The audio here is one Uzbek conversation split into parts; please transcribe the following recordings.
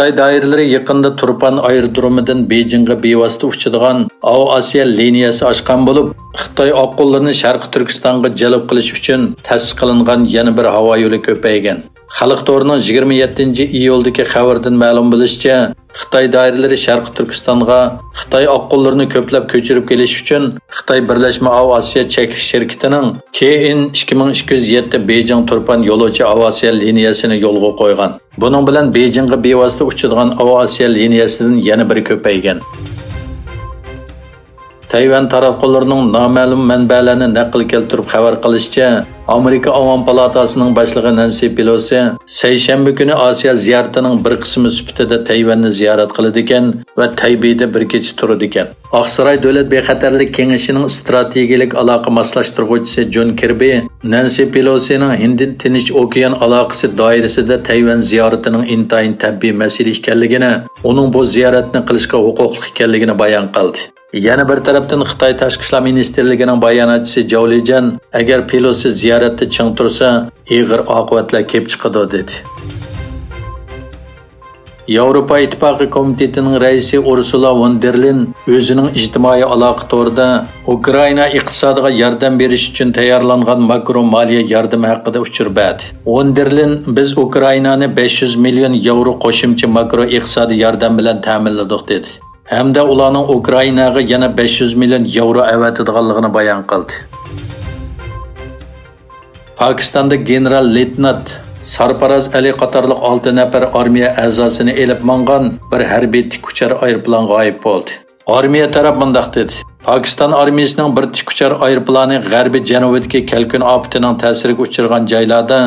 Xitoy doiralari yaqinda Turpan aerodromidan Beijingga bevosita uchadigan Avo-Osiyo liniyasi ochgan bo'lib, Xitoy oqqonlarini Sharqi Turkistonga jalb qilish uchun ta'sis qilingan yana bir havo yo'li ko'paygan. Xalq to'rining 27-iyuldagi xabardan ma'lum bo'lishicha, Xitoy doiralari Sharqi Turkistonga Xitoy oqqonlarini ko'plab ko'chirib kelish uchun Xitoy Birlashma Avo-Osiyo cheklik shirkatining KN 2207 Beijing Turpan yo'lovchi Avo-Osiyo liniyasini yo'lga qo'ygan. Buning bilan Beijingga bevosita uchadigan Avo-Osiyo liniyasidan yana biri ko'paygan. Tayvan tarafdorlarining noma'lum manbalarni naql keltirib xabar qilishicha, Amerika Avam palatasining boshlig'i Nancy Pelosi seshanba kuni Osiyo ziyaratining bir qismi sifatida Tayvanni ziyorat qiladi ekan va Taybeyda bir kecha turadi ekan. Oqsaroy davlat bexatarlik kengashining strategik aloqa moslashtiruvchisi John Kirby Nancy Pelosining Hind Tinch okean aloqasi doirasida Tayvan ziyaratining intayin tabiiy masala ekanligini, uning bu ziyoratni qilishga huquqli ekanligini bayon qildi. Yana bir tarafdan Xitoy Tashqi ishlar ministrligining bayonotchisi Zhao Lijian agar Pelosi ziyoratda ching tursa, ig'ir oqibatlar kelib chiqadi dedi. Yevropa İttifaqı Komitetining raisi Ursula von der Leyen o'zining ijtimoiy aloqa to'rida Ukraina iqtisodiga yordam berish uchun tayyorlangan makro moliya yordami haqida uchur berdi. Von der Leyen biz Ukrainani 500 million yevro qo'shimcha makro iqtisodiy yordam bilan ta'minladik dedi. Hamda ularning Ukrainaga yana 500 million yevro avatadiganligini bayon qildi. Pokistonda general-leytenant Sarfaraz Ali qatorliq 6 nafar armiya a'zosini elib mangan bir harbiy tikuchar aeroplan g'oyib bo'ldi. Armiya taraf mundaq dedi. Pokiston armiyasining bir tikuchar aeroplani g'arbiy janubidagi Kalkun ofatining ta'siriga uchirgan joylarda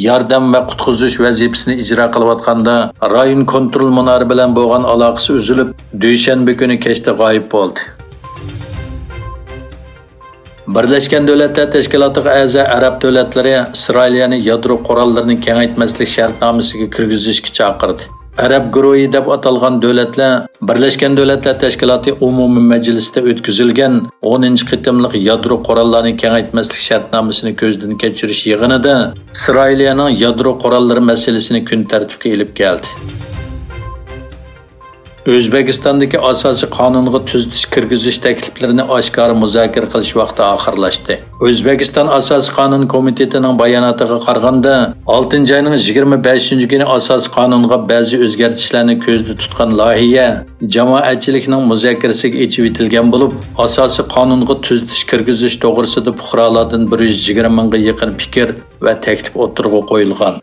yordam va qutqizish vazifasini ijro qilayotganda rayon kontrol munori bilan bo'lgan aloqasi uzilib, dushanba kuni kechda g'oyib bo'ldi. Birlashgan Davlatlar Tashkilotiga a'zo arab davlatlari Isroilni yadro qurollarini kengaytmaslik shartnomasiga kirgizishga chaqirdi. Arab guruhi deb atalgan davlatlar Birlashgan Davlatlar Tashkiloti umumiy majlisida o'tkazilgan 10-qitimliq yadro qurollarini kengaytmaslik shartnomasini ko'zdan kechirish yig'inida Isroilning yadro qurollari masalasini kun tartibga olib keldi. O'zbekistondagi asosiy qonunga tuzitish kirgizish takliflarini oshkora muzokara qilish vaqti oxirlashdi. O'zbekiston Asosiy qonun komitetining bayonotiga qaraganda 6-oyning 25-kuni asosiy qonunga ba'zi o'zgartishlarni ko'zda tutgan loyiha jamoatchilikning muzokarasiga echib etilgan bo'lib, asosiy qonunga tuzitish kirgizish to'g'risida fuqarolardan 120 mingga yaqin fikr va taklif o'tirg'i qo'yilgan.